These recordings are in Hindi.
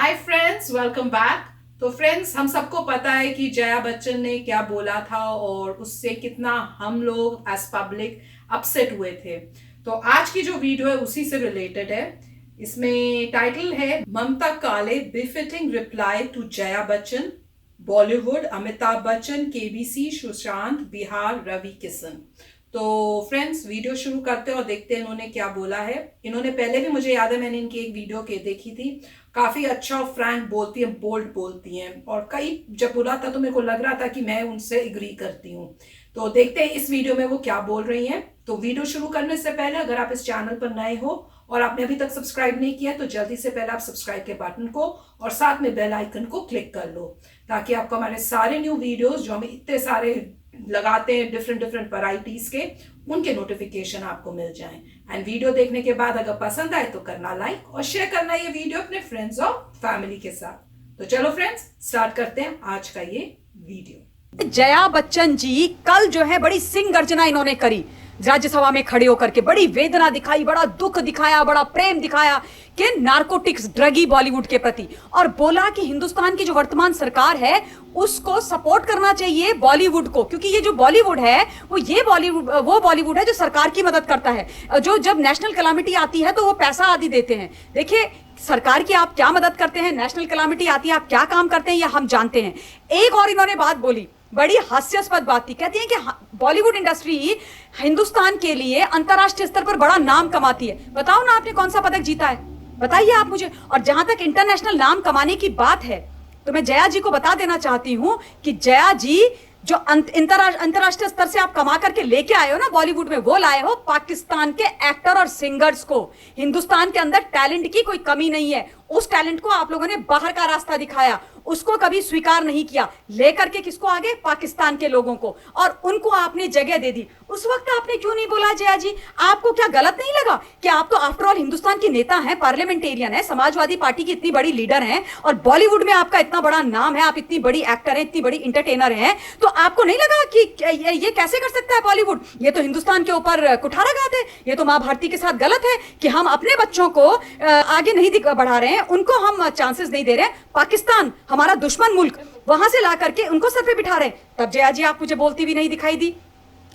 Hi friends, welcome back. तो फ्रेंड्स, हम सबको पता है कि जया बच्चन ने क्या बोला था और उससे कितना हम लोग एज पब्लिक अपसेट हुए थे। तो आज की जो वीडियो है उसी से रिलेटेड है। इसमें टाइटल है Mamta Kale befitting reply to Jaya Bachchan, Bollywood, Amitabh Bachchan, KBC, Sushant, Bihar, Ravi Kishan. तो फ्रेंड्स, वीडियो शुरू करते हैं और देखते हैं इन्होंने क्या बोला है। इन्होंने पहले भी, मुझे याद है, मैंने इनकी एक वीडियो के देखी थी। काफी अच्छा और फ्रैंक बोलती हैं, बोल्ड बोलती हैं, और कई जब बोला था तो मेरे को लग रहा था कि मैं उनसे एग्री करती हूँ। तो देखते हैं इस वीडियो में वो क्या बोल रही हैं। तो वीडियो शुरू करने से पहले अगर आप इस चैनल पर नए हो और आपने अभी तक सब्सक्राइब नहीं किया तो जल्दी से पहले आप सब्सक्राइब के बटन को और साथ में बेल आइकन को क्लिक कर लो, ताकि आपको हमारे सारे न्यू वीडियोस जो हम इतने सारे लगाते हैं डिफरेंट वैरायटीज के, उनके नोटिफिकेशन आपको मिल जाएं। एंड वीडियो देखने के बाद अगर पसंद आए तो करना लाइक और शेयर करना ये वीडियो अपने फ्रेंड्स और फैमिली के साथ। तो चलो फ्रेंड्स, स्टार्ट करते हैं आज का ये वीडियो। जया बच्चन जी कल जो है बड़ी सिंह गर्जना इन्होंने करी, राज्यसभा में खड़े होकर के बड़ी वेदना दिखाई, बड़ा दुख दिखाया, बड़ा प्रेम दिखाया कि नारकोटिक्स, ड्रगी बॉलीवुड के प्रति, और बोला कि हिंदुस्तान की जो वर्तमान सरकार है उसको सपोर्ट करना चाहिए बॉलीवुड को, क्योंकि ये जो बॉलीवुड है वो बॉलीवुड है जो सरकार की मदद करता है, जो जब नेशनल कैलामिटी आती है तो वो पैसा आदि देते हैं। देखिए, सरकार की आप क्या मदद करते हैं, नेशनल कैलामिटी आती है आप क्या काम करते हैं, ये हम जानते हैं। एक और इन्होंने बात बोली, बड़ी हास्यास्पद बात थी। कहती हैं कि बॉलीवुड इंडस्ट्री हिंदुस्तान के लिए अंतरराष्ट्रीय स्तर पर बड़ा नाम कमाती है। बताओ ना, आपने कौन सा पदक जीता है, बताइए आप मुझे। और जहां तक इंटरनेशनल नाम कमाने की बात है तो मैं जया जी को बता देना चाहती हूं कि जया जी जो अंतरराष्ट्रीय स्तर से आप कमा करके लेके आए हो ना बॉलीवुड में, वो लाए हो पाकिस्तान के एक्टर और सिंगर्स को। हिंदुस्तान के अंदर टैलेंट की कोई कमी नहीं है, उस टैलेंट को आप लोगों ने बाहर का रास्ता दिखाया, उसको कभी स्वीकार नहीं किया। लेकर के किसको आगे? पाकिस्तान के लोगों को, और उनको आपने जगह दे दी। उस वक्त आपने क्यों नहीं बोला जया जी? आपको क्या गलत नहीं लगा कि आप तो आफ्टर ऑल हिंदुस्तान की नेता हैं, पार्लियामेंटेरियन है, समाजवादी पार्टी की इतनी बड़ी लीडर हैं, और बॉलीवुड में आपका इतना बड़ा नाम है, आप इतनी बड़ी एक्टर हैं, इतनी बड़ी इंटरटेनर हैं, तो आपको नहीं लगा कि ये कैसे कर सकता है बॉलीवुड? ये तो हिंदुस्तान के ऊपर कुठारा गाते हैं, ये तो माँ भारती के साथ गलत है कि हम अपने बच्चों को आगे नहीं बढ़ा रहे हैं, उनको हम चांसेस नहीं दे रहे हैं। पाकिस्तान हमारा दुश्मन मुल्क, वहां से ला करके उनको सर पे बिठा रहे हैं। तब जया जी आप मुझे बोलती भी नहीं दिखाई दी।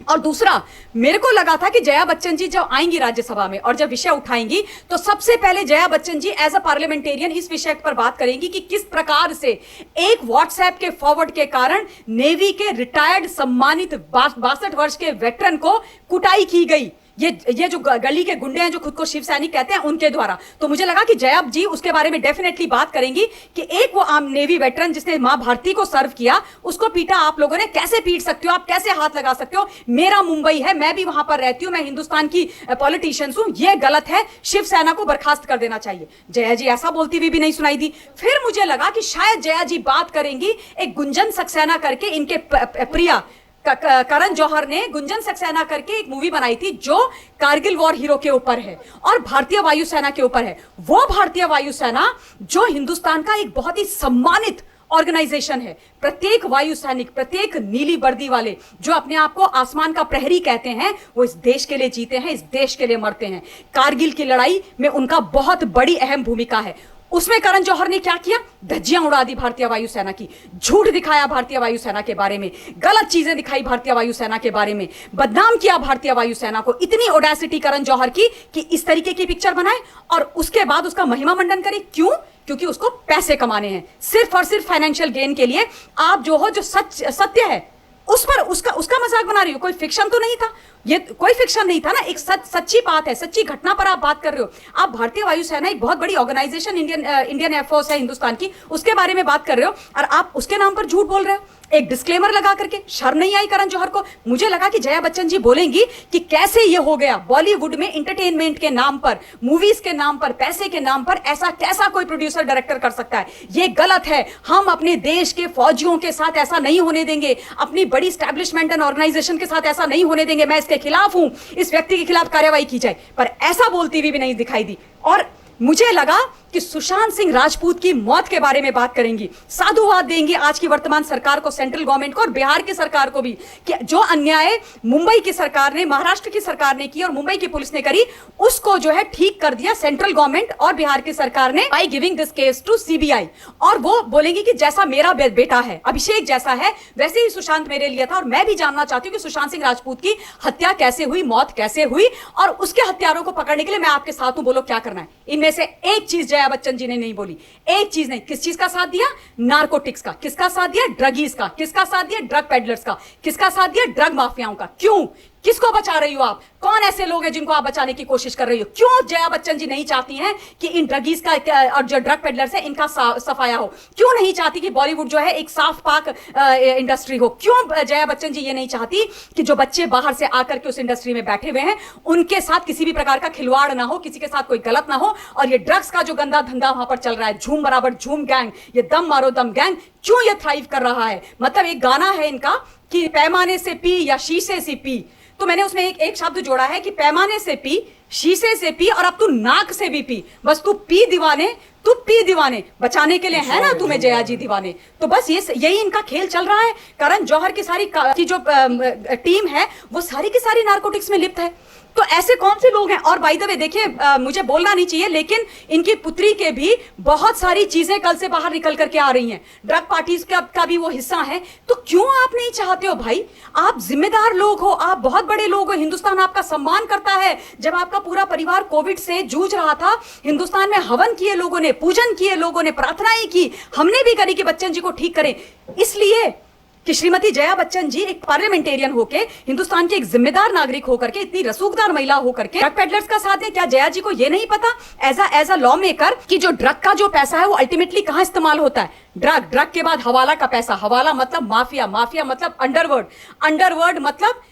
और दूसरा, मेरे को लगा था कि जया बच्चन जी जब आएंगी राज्यसभा में और जब विषय उठाएंगी तो सबसे पहले Jaya Bachchan ji as a parliamentarian इस विषय पर बात करेंगी कि किस प्रकार से एक व्हाट्सएप के फॉरवर्ड के कारण नेवी के रिटायर्ड सम्मानित 62 वर्ष के वेटरन को कुटाई की गई। ये जो गली के गुंडे हैं जो खुद को शिव सैनिक कहते हैं, उनके द्वारा। तो मुझे लगा कि जया जी उसके बारे में डेफिनेटली बात करेंगी कि एक वो आम नेवी वेटरन जिसने मां भारती को सर्व किया, उसको पीटा आप लोगों ने, कैसे पीट सकते हो आप, कैसे हाथ लगा सकते हो? मेरा मुंबई है, मैं भी वहां पर रहती हूं, मैं हिंदुस्तान की पॉलिटिशियंस हूं, ये गलत है, शिवसेना को बर्खास्त कर देना चाहिए। जया जी ऐसा बोलती हुई भी नहीं सुनाई दी। फिर मुझे लगा कि शायद जया जी बात करेंगी, एक गुंजन सक्सेना करके इनके प्रिया करण जौहर ने गुंजन सक्सेना करके एक मूवी बनाई थी जो कारगिल वॉर हीरो के ऊपर है और भारतीय वायुसेना के ऊपर है। वो भारतीय वायुसेना जो हिंदुस्तान का एक बहुत ही सम्मानित ऑर्गेनाइजेशन है। प्रत्येक वायु सैनिक, प्रत्येक नीली वर्दी वाले जो अपने आप को आसमान का प्रहरी कहते हैं, वो इस देश के लिए जीते हैं, इस देश के लिए मरते हैं। कारगिल की लड़ाई में उनका बहुत बड़ी अहम भूमिका है। उसमें करण जौहर ने क्या किया? धज्जियां उड़ा दी भारतीय वायुसेना की, झूठ दिखाया भारतीय वायुसेना के बारे में, गलत चीजें दिखाई भारतीय वायुसेना के बारे में, बदनाम किया भारतीय वायुसेना को। इतनी ओडेसिटी करण जौहर की कि इस तरीके की पिक्चर बनाए और उसके बाद उसका महिमा मंडन करे। क्यों? क्योंकि उसको पैसे कमाने हैं, सिर्फ और सिर्फ फाइनेंशियल गेन के लिए। आप जो सत्य है उस पर उसका मजाक बना रही हो। कोई फिक्शन तो नहीं था, ये कोई फिक्शन नहीं था ना, एक सच्ची बात है, सच्ची घटना पर आप बात कर रहे हो। आप भारतीय वायुसेना एक बहुत बड़ी ऑर्गेनाइजेशन, इंडियन एयरफोर्स है हिंदुस्तान की, उसके बारे में बात कर रहे हो और आप उसके नाम पर झूठ बोल रहे हो, एक डिस्क्लेमर लगा करके। शर्म नहीं आई करण जौहर को? मुझे लगा कि जया बच्चन जी बोलेंगी कि कैसे ये हो गया बॉलीवुड में इंटरटेनमेंट के नाम पर, मूवीज के नाम पर, पैसे के नाम पर ऐसा कैसा कोई प्रोड्यूसर डायरेक्टर कर सकता है? ये गलत है, हम अपने देश के फौजियों के साथ ऐसा नहीं होने देंगे, अपनी बड़ी स्टैब्लिशमेंट एंड ऑर्गेनाइजेशन के साथ ऐसा नहीं होने देंगे, मैं इसके खिलाफ हूं, इस व्यक्ति के खिलाफ कार्रवाई की जाए। पर ऐसा बोलती हुई भी नहीं दिखाई दी। और मुझे लगा कि सुशांत सिंह राजपूत की मौत के बारे में बात करेंगी, साधुवाद देंगी आज की वर्तमान सरकार को, सेंट्रल गवर्नमेंट को और बिहार की सरकार को भी, कि जो अन्याय मुंबई की सरकार ने, महाराष्ट्र की सरकार ने की और मुंबई की पुलिस ने करी, उसको जो है ठीक कर दिया सेंट्रल गवर्नमेंट और बिहार की सरकार ने by giving this case to CBI. और वो बोलेंगी कि जैसा मेरा बेटा है, अभिषेक जैसा है, वैसे ही सुशांत मेरे लिए था। और मैं भी जानना चाहती हूँ कि सुशांत सिंह राजपूत की हत्या कैसे हुई, मौत कैसे हुई, और उसके हत्यारों को पकड़ने के लिए मैं आपके साथ हूं, बोलो क्या करना है। इनमें से एक चीज जया बच्चन जी ने नहीं बोली, एक चीज नहीं। किस चीज का साथ दिया? नारकोटिक्स का। किसका साथ दिया? ड्रगीज का। किसका साथ दिया? ड्रग पेडलर्स का। किसका साथ दिया? ड्रग माफियाओं का। क्यों? किसको बचा रही हो आप? कौन ऐसे लोग हैं जिनको आप बचाने की कोशिश कर रही हो? क्यों जया बच्चन जी नहीं चाहती हैं कि इन ड्रगीज का और जो ड्रग पेडलर्स है इनका सफाया हो? क्यों नहीं चाहती कि बॉलीवुड जो है एक साफ पाक इंडस्ट्री हो? क्यों जया बच्चन जी ये नहीं चाहती कि जो बच्चे बाहर से आकर के उस इंडस्ट्री में बैठे हुए हैं उनके साथ किसी भी प्रकार का खिलवाड़ ना हो, किसी के साथ कोई गलत ना हो? और ये ड्रग्स का जो गंदा धंधा वहां पर चल रहा है, झूम बराबर झूम गैंग, ये दम मारो दम गैंग, क्यों ये थ्राइव कर रहा है? मतलब एक गाना है इनका कि पैमाने से पी या शीशे से पी, तो मैंने उसमें एक शब्द जोड़ा है कि पैमाने से पी, शीशे से पी, और अब तू नाक से भी पी। बस तू पी दीवाने, तू पी दीवाने, बचाने के लिए है ना तुम्हें जया जी दीवाने। तो बस यही इनका खेल चल रहा है। करण जौहर की सारी की जो टीम है वो सारी की सारी नारकोटिक्स में लिप्त है। तो ऐसे कौन से लोग हैं? और बाय द वे देखिए, मुझे बोलना नहीं चाहिए लेकिन इनकी पुत्री के भी बहुत सारी चीजें कल से बाहर निकल करके आ रही हैं। ड्रग पार्टीज का भी वो हिस्सा है। तो क्यों आप नहीं चाहते हो भाई? आप जिम्मेदार लोग हो, आप बहुत बड़े लोग हो, हिंदुस्तान आपका सम्मान करता है। जब आपका पूरा परिवार कोविड से जूझ रहा था, हिंदुस्तान में हवन किए लोगों ने, पूजन किए लोगों ने, प्रार्थनाएं की, हमने भी करी कि बच्चन जी को ठीक करें, इसलिए कि श्रीमती जया बच्चन जी एक पार्लियामेंटेरियन होके, हिंदुस्तान की एक जिम्मेदार नागरिक होकर के, इतनी रसूखदार महिला होकर के ड्रग पेडलर्स का साथ है। क्या जया जी को यह नहीं पता एज अ लॉ मेकर कि जो ड्रग का जो पैसा है वो अल्टीमेटली कहां इस्तेमाल होता है? ड्रग के बाद हवाला का पैसा, हवाला मतलब माफिया, माफिया मतलब अंडरवर्ल्ड, अंडरवर्ल्ड मतलब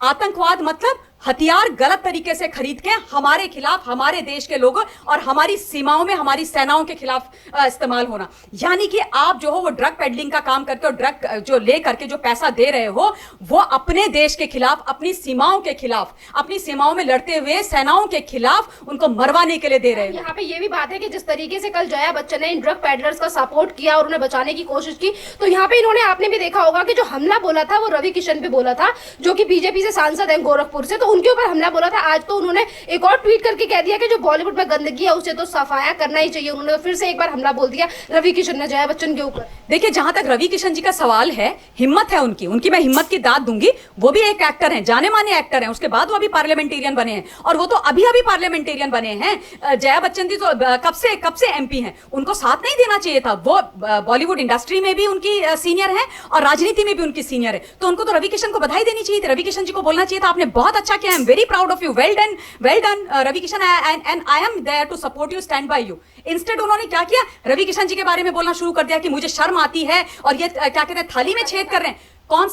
आतंकवाद मतलब हथियार गलत तरीके से खरीद के हमारे खिलाफ, हमारे देश के लोगों और हमारी सीमाओं में हमारी सेनाओं के खिलाफ इस्तेमाल होना। यानी कि आप जो हो वो ड्रग पेडलिंग का काम करके और ड्रग जो ले करके जो पैसा दे रहे हो वो अपने देश के खिलाफ, अपनी सीमाओं के खिलाफ, अपनी सीमाओं में लड़ते हुए सेनाओं के खिलाफ उनको मरवाने के लिए दे रहे हो। यहाँ पे ये भी बात है कि जिस तरीके से कल जया बच्चन ने इन ड्रग पेडलर्स का सपोर्ट किया और उन्हें बचाने की कोशिश की, तो यहाँ पे इन्होंने, आपने भी देखा होगा कि जो हमला बोला था वो रवि किशन पे बोला था, जो कि बीजेपी से सांसद है गोरखपुर से, तो उनके ऊपर हमला बोला था। आज तो उन्होंने एक और ट्वीट करके कह दिया कि जो बॉलीवुड में गंदगी है उसे तो सफाया करना ही चाहिए। उन्होंने फिर से एक बार हमला बोल दिया रवि किशन ने जया बच्चन के ऊपर। देखिए, जहां तक रवि किशन जी का सवाल है, हिम्मत है उनकी मैं हिम्मत की दाद दूंगी। वो भी एक एक्टर हैं, जाने माने एक्टर हैं, उसके बाद वो अभी पार्लियामेंटेरियन बने हैं, और वो तो अभी पार्लियामेंटेरियन बने हैं। जया बच्चन जी तो कब से एमपी हैं, उनको साथ नहीं देना चाहिए था। वो बॉलीवुड इंडस्ट्री में भी उनकी सीनियर है और राजनीति में भी उनकी सीनियर है, तो उनको तो रवि किशन को बधाई देनी चाहिए थी। रवि किशन जी को बोलना चाहिए था आपने बहुत अच्छा किया, I am very proud of you, well done Ravi Kishan, and I am there to support you, stand by you. Instead उन्होंने क्या किया? रवि किशन जी के बारे में बोलना शुरू कर दिया कि मुझे शर्म आती है और ये क्या कहते हैं, थाली में छेद कर रहे हैं। कौन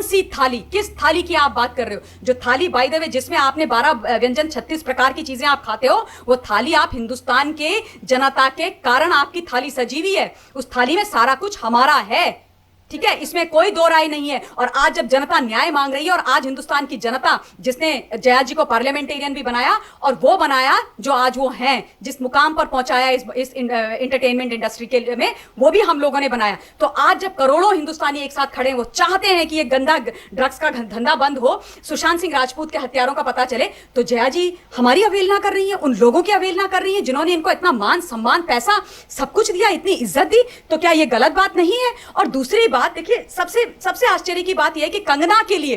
सी थाली, किस थाली की आप बात कर रहे हो? जो थाली बाय द वे जिसमें आपने 12 व्यंजन 36 प्रकार की चीजें आप खाते हो, वो थाली आप हिंदुस्तान के जनता के कारण आपकी थाली सजी हुई है। उस थाली में सारा कुछ हमारा है, ठीक है, इसमें कोई दो राय नहीं है। और आज जब जनता न्याय मांग रही है, और आज हिंदुस्तान की जनता जिसने जया जी को पार्लियामेंटेरियन भी बनाया और वो बनाया जो आज वो हैं, जिस मुकाम पर पहुंचाया इस एंटरटेनमेंट इंडस्ट्री के में, वो भी हम लोगों ने बनाया। तो आज जब करोड़ों हिंदुस्तानी एक साथ खड़े हैं, वो चाहते हैं कि ये गंदा ड्रग्स का धंधा बंद हो, सुशांत सिंह राजपूत के हत्यारों का पता चले, तो जया जी हमारी अवहेलना कर रही है, उन लोगों की अवहेलना कर रही है जिन्होंने इनको इतना मान सम्मान, पैसा सब कुछ दिया, इतनी इज्जत दी। तो क्या ये गलत बात नहीं है? और दूसरी बात देखिए, सबसे आश्चर्य की बात यह है कि कंगना के लिए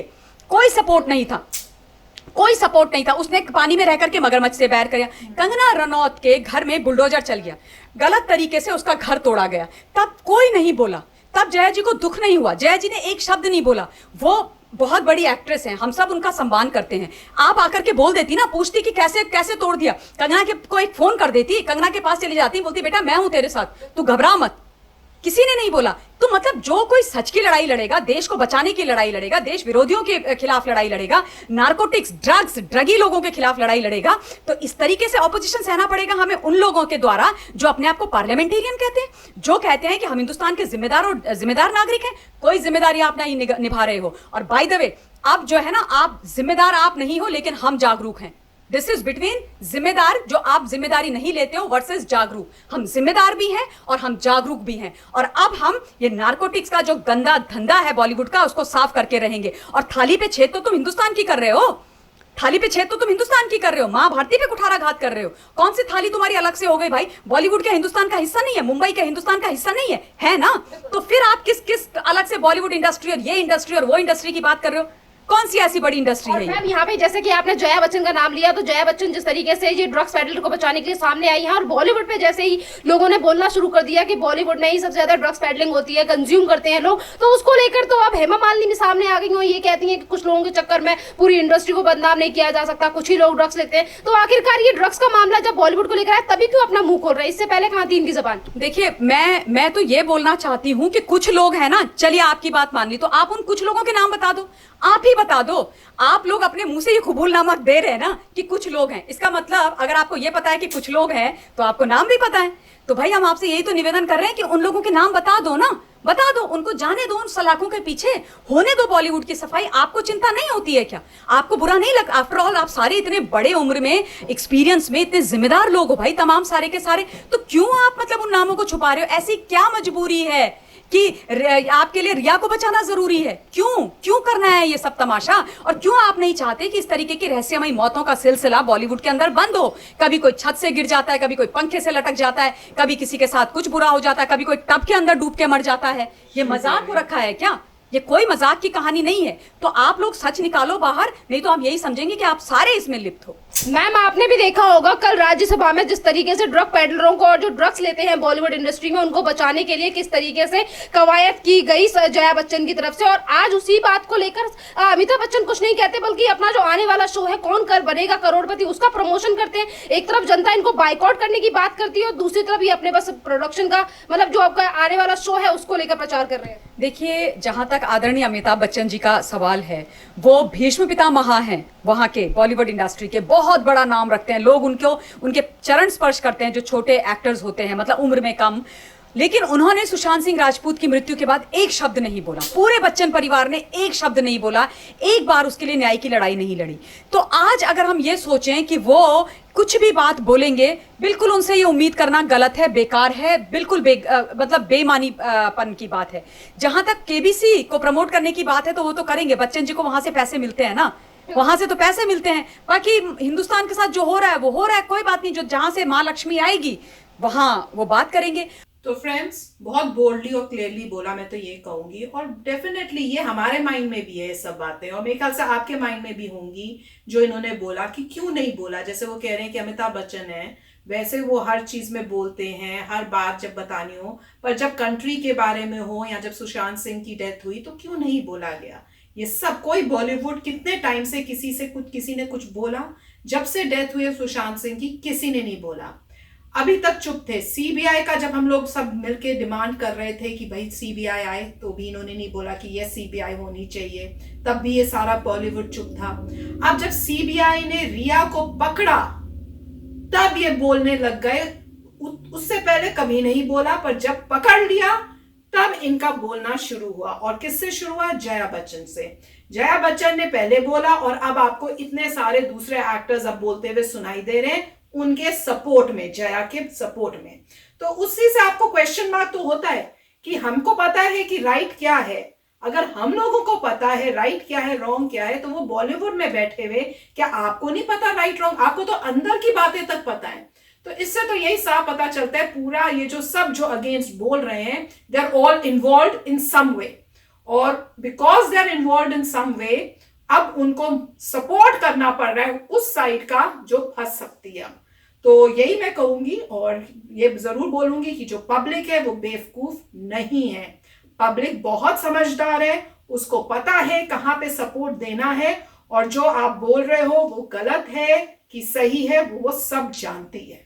कोई सपोर्ट नहीं था, उसने पानी में रह करके मगरमच्छ से बैर किया। कंगना रनौत के घर में बुलडोजर चल गया, गलत तरीके से उसका घर तोड़ा गया, तब कोई नहीं बोला, तब जया जी को दुख नहीं हुआ, जया जी ने एक शब्द नहीं बोला। वो बहुत बड़ी एक्ट्रेस हैं, हम सब उनका सम्मान करते हैं। आप आकर के बोल देती ना, पूछती कि कैसे तोड़ दिया, कंगना के को एक फोन कर देती, कंगना के पास चली जाती, बोलती बेटा मैं हूं तेरे साथ, तू घबरा मत। किसी ने नहीं बोला। तो मतलब जो कोई सच की लड़ाई लड़ेगा, देश को बचाने की लड़ाई लड़ेगा, देश विरोधियों के खिलाफ लड़ाई लड़ेगा, नारकोटिक्स, ड्रग्स, ड्रगी लोगों के खिलाफ लड़ाई लड़ेगा, तो इस तरीके से ऑपोजिशन सहना पड़ेगा हमें उन लोगों के द्वारा जो अपने आप को पार्लियामेंटेरियन कहते हैं, जो कहते हैं कि हम हिंदुस्तान के जिम्मेदार नागरिक हैं। कोई जिम्मेदारी आप नहीं निभा रहे हो। और बाय द वे, अब जो है ना, आप जिम्मेदार आप नहीं हो, लेकिन हम जागरूक हैं। दिस इज बिटवीन जिम्मेदार, जो आप जिम्मेदारी नहीं लेते हो, वर्सेस जागरूक। हम जिम्मेदार भी हैं और हम जागरूक भी हैं, और अब हम ये नारकोटिक्स का जो गंदा धंधा है बॉलीवुड का, उसको साफ करके रहेंगे। और थाली पे छेद तो तुम हिंदुस्तान की कर रहे हो, थाली पे छेद तो तुम हिंदुस्तान की कर रहे हो, मां भारती पे कुठाराघात कर रहे हो। कौन सी थाली तुम्हारी अलग से हो गई भाई? बॉलीवुड का हिंदुस्तान का हिस्सा नहीं है? मुंबई का हिंदुस्तान का हिस्सा नहीं है ना? तो फिर आप किस किस अलग से बॉलीवुड इंडस्ट्री और ये इंडस्ट्री और वो इंडस्ट्री की बात कर रहे हो? कौन सी ऐसी बड़ी इंडस्ट्री है? मैम यहाँ पे जैसे कि आपने जया बच्चन का नाम लिया, तो जया बच्चन जिस तरीके से ये ड्रग्स पेडलर को बचाने के लिए सामने आई है, और बॉलीवुड पे जैसे ही लोगों ने बोलना शुरू कर दिया कि बॉलीवुड में ही सबसे ज्यादा ड्रग्स पेडलिंग होती है, कंज्यूम करते हैं लोग, तो उसको लेकर तो अब हेमा मालिनी भी सामने आ गई हो, ये कहती है कि कुछ लोगों के चक्कर में पूरी इंडस्ट्री को बदनाम नहीं किया जा सकता, कुछ ही लोग ड्रग्स लेते हैं। तो आखिरकार ये ड्रग्स का मामला जब बॉलीवुड को लेकर आया, तभी क्यों अपना मुंह खोल रहे हैं? इससे पहले कहाँ थी इनकी जबान? देखिए, मैं तो ये बोलना चाहती हूँ कि कुछ लोग हैं ना, चलिए आपकी बात मान ली, तो आप उन कुछ लोगों के नाम बता दो, आप ही बता दो। आप लोग अपने मुंह से ये कबूलनामा दे रहे हैं ना कि कुछ लोग हैं, इसका मतलब अगर आपको ये पता है कि कुछ लोग हैं तो आपको नाम भी पता है। तो भाई हम आपसे यही तो निवेदन कर रहे हैं कि उन लोगों के नाम बता दो ना, बता दो, उनको जाने दो, उन सलाखों के पीछे होने दो बॉलीवुड की सफाई। आपको चिंता नहीं होती है क्या? आपको बुरा नहीं लगता? आफ्टर ऑल आप सारे इतने बड़े उम्र में, एक्सपीरियंस में इतने जिम्मेदार लोग हो भाई, तमाम सारे के सारे, तो क्यों आप मतलब उन नामों को छुपा रहे हो? ऐसी क्या मजबूरी है कि आपके लिए रिया को बचाना जरूरी है? क्यों करना है ये सब तमाशा? और क्यों आप नहीं चाहते कि इस तरीके की रहस्यमयी मौतों का सिलसिला बॉलीवुड के अंदर बंद हो? कभी कोई छत से गिर जाता है, कभी कोई पंखे से लटक जाता है, कभी किसी के साथ कुछ बुरा हो जाता है, कभी कोई टब के अंदर डूब के मर जाता है। ये मजाक हो रखा है क्या? ये कोई मजाक की कहानी नहीं है। तो आप लोग सच निकालो बाहर, नहीं तो हम यही समझेंगे कि आप सारे इसमें लिप्त हो। मैम आपने भी देखा होगा कल राज्यसभा में जिस तरीके से ड्रग पेडलरों को और जो ड्रग्स लेते हैं बॉलीवुड इंडस्ट्री में, उनको बचाने के लिए किस तरीके से कवायद की गई जया बच्चन की तरफ से। और आज उसी बात को लेकर अमिताभ बच्चन कुछ नहीं कहते, बल्कि अपना जो आने वाला शो है कौन कर बनेगा करोड़पति, उसका प्रमोशन करते हैं। एक तरफ जनता इनको बाइकआउट करने की बात करती है और दूसरी तरफ ये अपने बस प्रोडक्शन का, मतलब जो आपका आने वाला शो है उसको लेकर प्रचार कर रहे हैं। देखिए, जहां तक आदरणीय अमिताभ बच्चन जी का सवाल है, वो भीष्म पितामह हैं वहां के बॉलीवुड इंडस्ट्री के, बहुत बड़ा नाम रखते हैं लोग, उनके चरण स्पर्श करते हैं जो छोटे एक्टर्स होते हैं, मतलब उम्र में कम। लेकिन उन्होंने सुशांत सिंह राजपूत की मृत्यु के बाद एक शब्द नहीं बोला, पूरे बच्चन परिवार ने एक शब्द नहीं बोला, एक बार उसके लिए न्याय की लड़ाई नहीं लड़ी। तो आज अगर हम ये सोचें कि वो कुछ भी बात बोलेंगे, बिल्कुल उनसे ये उम्मीद करना गलत है, बेकार है, बिल्कुल मतलब बेमानी पन की बात है। जहां तक केबीसी को प्रमोट करने की बात है तो वो तो करेंगे, बच्चन जी को वहां से पैसे मिलते हैं ना, वहां से तो पैसे मिलते हैं। बाकी हिंदुस्तान के साथ जो हो रहा है वो हो रहा है, कोई बात नहीं, जो जहां से माँ लक्ष्मी आएगी वहां वो बात करेंगे। तो फ्रेंड्स, बहुत बोल्डली और क्लियरली बोला, मैं तो ये कहूंगी, और डेफिनेटली ये हमारे माइंड में भी है ये सब बातें, और मेरे ख्याल से आपके माइंड में भी होंगी जो इन्होंने बोला कि क्यों नहीं बोला। जैसे वो कह रहे हैं कि अमिताभ बच्चन है, वैसे वो हर चीज में बोलते हैं, हर बात जब बतानी हो, पर जब कंट्री के बारे में हो या जब सुशांत सिंह की डेथ हुई तो क्यों नहीं बोला गया? ये सब कोई बॉलीवुड कितने टाइम से किसी ने कुछ बोला? जब से डेथ हुई है सुशांत सिंह की, किसी ने नहीं बोला, अभी तक चुप थे। सीबीआई का जब हम लोग सब मिलके डिमांड कर रहे थे कि भाई सीबीआई आए, तो भी इन्होंने नहीं बोला कि ये सीबीआई होनी चाहिए, तब भी ये सारा बॉलीवुड चुप था। अब जब सीबीआई ने रिया को पकड़ा तब ये बोलने लग गए, उससे पहले कभी नहीं बोला, पर जब पकड़ लिया तब इनका बोलना शुरू हुआ। और किससे शुरू हुआ? जया बच्चन से। जया बच्चन ने पहले बोला और अब आपको इतने सारे दूसरे एक्टर्स अब बोलते हुए सुनाई दे रहे हैं उनके सपोर्ट में, जया के सपोर्ट में। तो उसी से आपको क्वेश्चन मार्क तो होता है कि हमको पता है कि राइट क्या है। अगर हम लोगों को पता है राइट क्या है, रॉन्ग क्या है, तो वो बॉलीवुड में बैठे हुए क्या आपको नहीं पता राइट रॉन्ग? आपको तो अंदर की बातें तक पता है। तो इससे तो यही साफ पता चलता है, पूरा ये जो सब जो अगेंस्ट बोल रहे हैं, they are all involve in some way, और because they are involve in some way अब उनको सपोर्ट करना पड़ रहा है उस साइड का जो फंस सकती है। तो यही मैं कहूंगी और ये जरूर बोलूंगी कि जो पब्लिक है वो बेवकूफ नहीं है, पब्लिक बहुत समझदार है, उसको पता है कहां पे सपोर्ट देना है, और जो आप बोल रहे हो वो गलत है कि सही है वो सब जानती है।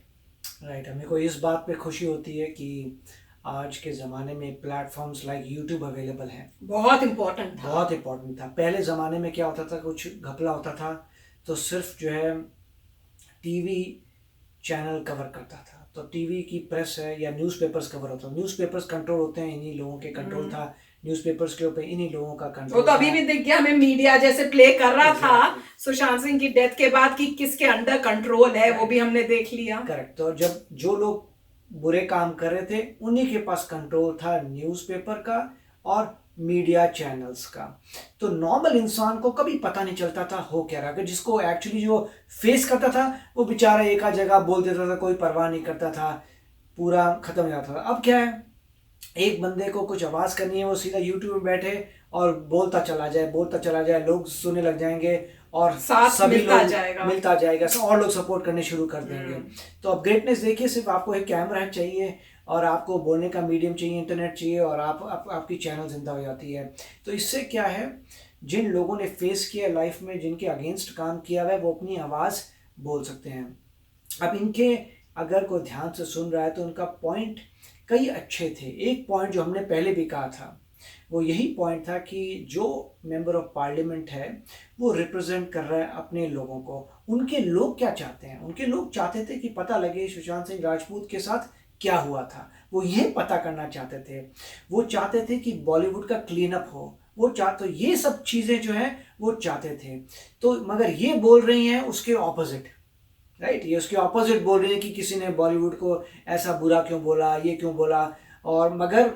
राइट, हमें को इस बात पे खुशी होती है कि आज के ज़माने में प्लेटफॉर्म्स लाइक यूट्यूब अवेलेबल हैं। बहुत इम्पोर्टेंट था, बहुत इम्पोर्टेंट था। पहले ज़माने में क्या होता था, कुछ घपला होता था तो सिर्फ जो है टीवी चैनल कवर करता था, तो टीवी की प्रेस है या न्यूज़पेपर्स कवर होता था। न्यूज़पेपर्स कंट्रोल होते हैं, इन्हीं लोगों के कंट्रोल था, न्यूज़पेपर्स के ऊपर इन्हीं लोगों का वो कंट्रोल तो अभी भी दिख गया हमें, मीडिया जैसे प्ले कर रहा था सुशांत सिंह की डेथ के बाद कि किसके अंडर कंट्रोल है, वो भी हमने देख लिया। करेक्ट। तो जब जो लोग बुरे काम कर रहे थे उन्हीं के पास कंट्रोल था न्यूज़पेपर का और मीडिया चैनल्स का। तो नॉर्मल इंसान को कभी पता नहीं चलता था हो क्या रहा, जिसको एक्चुअली जो फेस करता था वो बेचारा एक आध जगह बोल देता था, कोई परवाह नहीं करता था, पूरा खत्म हो जाता था। अब क्या है, एक बंदे को कुछ आवाज़ करनी है, वो सीधा यूट्यूब में बैठे और बोलता चला जाए, लोग सुनने लग जाएंगे और साथ सभी मिलता लोग जाएगा। और लोग सपोर्ट करने शुरू कर देंगे। तो अब ग्रेटनेस देखिए, सिर्फ आपको एक कैमरा चाहिए और आपको बोलने का मीडियम चाहिए, इंटरनेट चाहिए और आपकी चैनल जिंदा हो जाती है। तो इससे क्या है, जिन लोगों ने फेस किया लाइफ में, जिनके अगेंस्ट काम किया हुआ है, वो अपनी आवाज़ बोल सकते हैं। अब इनके अगर कोई ध्यान से सुन रहा है तो उनका पॉइंट कई अच्छे थे। एक पॉइंट जो हमने पहले भी कहा था वो यही पॉइंट था कि जो मेंबर ऑफ पार्लियामेंट है वो रिप्रेजेंट कर रहा है अपने लोगों को। उनके लोग क्या चाहते हैं, उनके लोग चाहते थे कि पता लगे सुशांत सिंह राजपूत के साथ क्या हुआ था, वो ये पता करना चाहते थे। वो चाहते थे कि बॉलीवुड का क्लीन अप हो, वो चाहते, ये सब चीज़ें जो हैं वो चाहते थे। तो मगर ये बोल रही हैं उसके ऑपोजिट, राइट, ये उसके ऑपोजिट बोल रही है कि किसी ने बॉलीवुड को ऐसा बुरा क्यों बोला, ये क्यों बोला। और मगर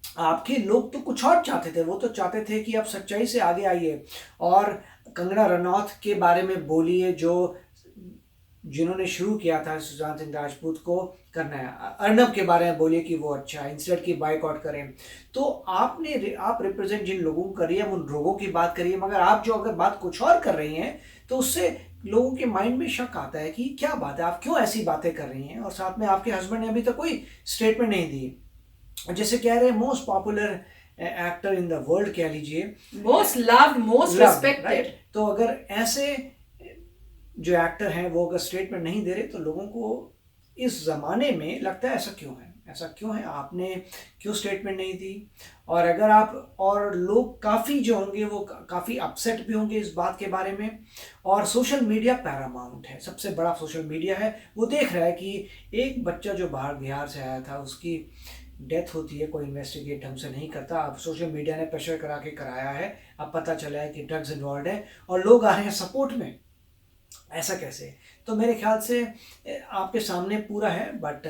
आपके लोग तो कुछ और चाहते थे, वो तो चाहते थे कि आप सच्चाई से आगे आइए और कंगना रनौत के बारे में बोलिए, जो जिन्होंने शुरू किया था सुशांत सिंह राजपूत को करना है। अर्नब के बारे में बोलिए कि वो अच्छा है, इंस्टेड की बाइकआउट करें। तो आप रिप्रेजेंट जिन लोगों को करिए, उन लोगों की बात करिए, मगर आप जो अगर बात कुछ और कर रही हैं तो उससे लोगों के माइंड में शक आता है कि क्या बात है, आप क्यों ऐसी बातें कर रही हैं। और साथ में आपके हस्बैंड ने अभी तक कोई स्टेटमेंट नहीं दी। जैसे कह रहे हैं most popular actor in the world कह लीजिए, मोस्ट लव्ड, मोस्ट रिस्पेक्टेड। तो अगर ऐसे जो एक्टर हैं वो अगर स्टेटमेंट नहीं दे रहे तो लोगों को इस ज़माने में लगता है ऐसा क्यों है, आपने क्यों स्टेटमेंट नहीं दी। और अगर आप, और लोग काफ़ी जो होंगे वो काफ़ी अपसेट भी होंगे इस बात के बारे में। और सोशल मीडिया पैरामाउंट है, सबसे बड़ा सोशल मीडिया है। वो देख रहा है कि एक बच्चा जो बाहर बिहार से आया था उसकी डेथ होती है, कोई इन्वेस्टिगेट ढंग से नहीं करता। अब सोशल मीडिया ने प्रेशर करा के कराया है, अब पता चला है कि ड्रग्स इन्वॉल्व है और लोग आ रहे हैं सपोर्ट में। ऐसा कैसे? तो मेरे ख्याल से आपके सामने पूरा है, बट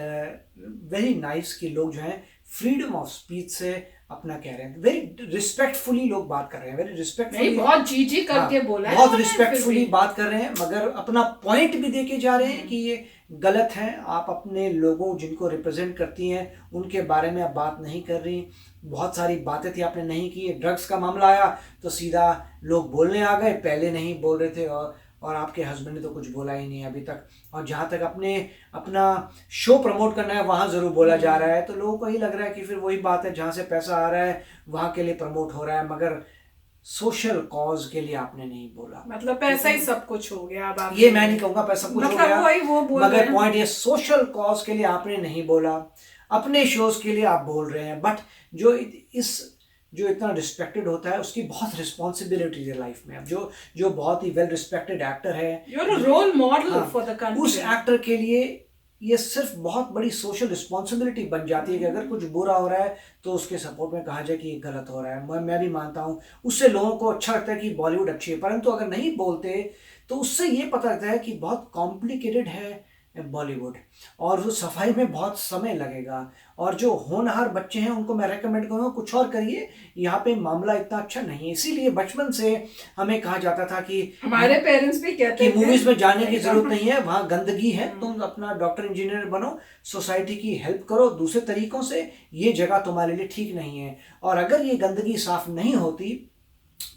वेरी नाइस कि लोग जो हैं फ्रीडम ऑफ स्पीच से अपना कह रहे हैं, वेरी रिस्पेक्टफुली लोग बात कर रहे हैं, वेरी रिस्पेक्टफुली, बहुत जी करके बोला है, बहुत रिस्पेक्टफुली बात कर रहे हैं, मगर अपना पॉइंट भी देके जा रहे हैं कि ये गलत है। आप अपने लोगों जिनको रिप्रेजेंट करती हैं उनके बारे में आप बात नहीं कर रही। बहुत सारी बातें थी आपने नहीं की, ड्रग्स का मामला आया तो सीधा लोग बोलने आ गए, पहले नहीं बोल रहे थे। और आपके हस्बैंड ने तो कुछ बोला ही नहीं अभी तक। और जहाँ तक अपना शो प्रमोट करना है वहाँ ज़रूर बोला जा रहा है। तो लोगों को ही लग रहा है कि फिर वही बात है, जहाँ से पैसा आ रहा है वहाँ के लिए प्रमोट हो रहा है, मगर सोशल कॉज के लिए आपने नहीं बोला। मतलब पैसा ही सब कुछ हो गया। अब आप ये मैं नहीं कहूँगा पैसा कुछ मतलब हो गया, वही वो बोल मगर रहे हैं। पॉइंट ये सोशल कॉज के लिए आपने नहीं बोला, अपने शोज के लिए आप बोल रहे हैं। बट जो इतना रिस्पेक्टेड होता है उसकी बहुत रिस्पॉन्सिबिलिटी है लाइफ में। अब जो बहुत ही वेल रिस्पेक्टेड एक्टर है, role model for the country, उस एक्टर के लिए ये सिर्फ बहुत बड़ी सोशल रिस्पॉन्सिबिलिटी बन जाती है कि अगर कुछ बुरा हो रहा है तो उसके सपोर्ट में कहा जाए कि ये गलत हो रहा है। मैं भी मानता हूँ, उससे लोगों को अच्छा लगता है कि बॉलीवुड अच्छी है, परंतु अगर नहीं बोलते तो उससे ये पता लगता है कि बहुत कॉम्प्लिकेटेड है बॉलीवुड और वो सफाई में बहुत समय लगेगा। और जो होनहार बच्चे हैं उनको मैं रेकमेंड करूँगा कुछ और करिए, यहाँ पे मामला इतना अच्छा नहीं है। इसीलिए बचपन से हमें कहा जाता था कि हमारे पेरेंट्स भी कहते कि मूवीज में जाने की जरूरत नहीं है, वहाँ गंदगी है, तुम अपना डॉक्टर इंजीनियर बनो, सोसाइटी की हेल्प करो दूसरे तरीकों से, ये जगह तुम्हारे लिए ठीक नहीं है। और अगर ये गंदगी साफ नहीं होती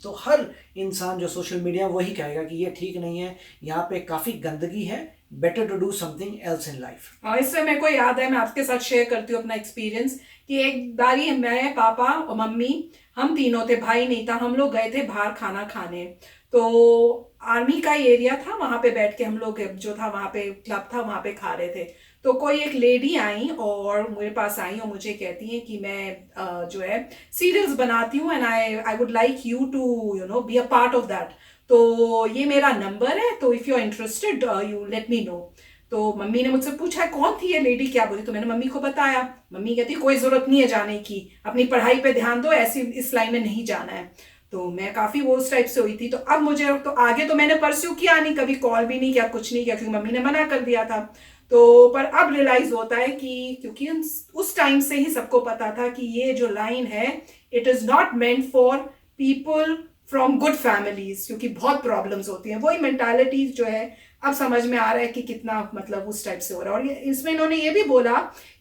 तो हर इंसान जो सोशल मीडिया वही कहेगा कि ये ठीक नहीं है, यहाँ पे काफ़ी गंदगी है, better to do something else in life. और इससे मेरे को याद है, मैं आपके साथ शेयर करती हूँ अपना एक्सपीरियंस कि एक बारी मैं, पापा और मम्मी, हम तीनों थे, भाई नहीं था, हम लोग गए थे बाहर खाना खाने। तो आर्मी का एरिया था, वहाँ पे बैठ के हम लोग जो था वहाँ पे क्लब था वहाँ पे खा रहे थे। तो कोई एक लेडी आई और मेरे पास आई और मुझे कहती हैं कि मैं जो है सीरियल्स बनाती हूँ and I would like you to be a part of that. तो ये मेरा नंबर है, तो if you are interested you let me know. तो मम्मी ने मुझसे पूछा कौन थी ये लेडी, क्या बोली, तो मैंने मम्मी को बताया। मम्मी कहती कोई जरूरत नहीं है जाने की, अपनी पढ़ाई पे ध्यान दो, ऐसी इस लाइन में नहीं जाना है। तो मैं काफी वो उस टाइप से हुई थी। तो अब मुझे तो आगे तो मैंने परस्यू किया नहीं, कभी कॉल भी नहीं किया, कुछ नहीं किया, क्योंकि मम्मी ने मना कर दिया था। तो पर अब रियलाइज होता है कि क्योंकि उस टाइम से ही सबको पता था कि ये जो लाइन है it is not meant for people from good families, क्योंकि बहुत प्रॉब्लम्स होती हैं। वही मेंटालिटी जो है अब समझ में आ रहा है कि कितना मतलब उस टाइप से हो रहा है। और इसमें इन्होंने ये भी बोला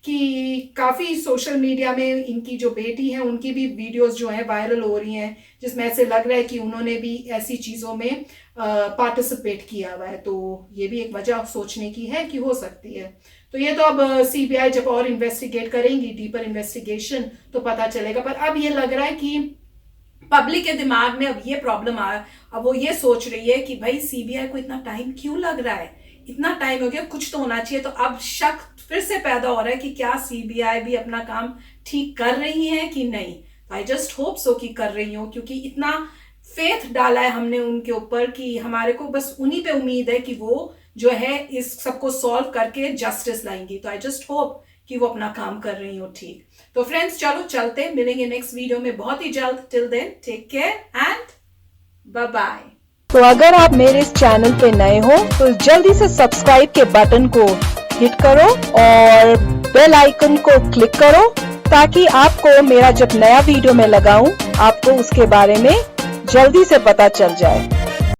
कि काफ़ी सोशल मीडिया में इनकी जो बेटी है उनकी भी वीडियोस जो हैं वायरल हो रही हैं, जिसमें ऐसे लग रहा है कि उन्होंने भी ऐसी चीज़ों में पार्टिसिपेट किया हुआ है। तो ये भी एक वजह सोचने की है कि हो सकती है। तो ये तो अब सीबीआई जब और इन्वेस्टिगेट करेंगी, डीपर इन्वेस्टिगेशन, तो पता चलेगा। पर अब ये लग रहा है कि पब्लिक के दिमाग में अब ये प्रॉब्लम आ, अब वो ये सोच रही है कि भाई सीबीआई को इतना टाइम क्यों लग रहा है, इतना टाइम हो गया, कुछ तो होना चाहिए। तो अब शक फिर से पैदा हो रहा है कि क्या सीबीआई भी अपना काम ठीक कर रही है कि नहीं। तो आई जस्ट होप सो कि कर रही हो, क्योंकि इतना फेथ डाला है हमने उनके ऊपर कि हमारे को बस उन्हीं पे उम्मीद है कि वो जो है इस सबको सॉल्व करके जस्टिस लाएंगी। तो आई जस्ट होप कि वो अपना काम कर रही हो ठीक। तो फ्रेंड्स चलो चलते, मिलेंगे नेक्स्ट वीडियो में बहुत ही जल्द। Till then take care and bye bye. तो अगर आप मेरे इस चैनल पे नए हो तो जल्दी से सब्सक्राइब के बटन को हिट करो और बेल आइकन को क्लिक करो, ताकि आपको मेरा जब नया वीडियो मैं लगाऊं आपको उसके बारे में जल्दी से पता चल जाए।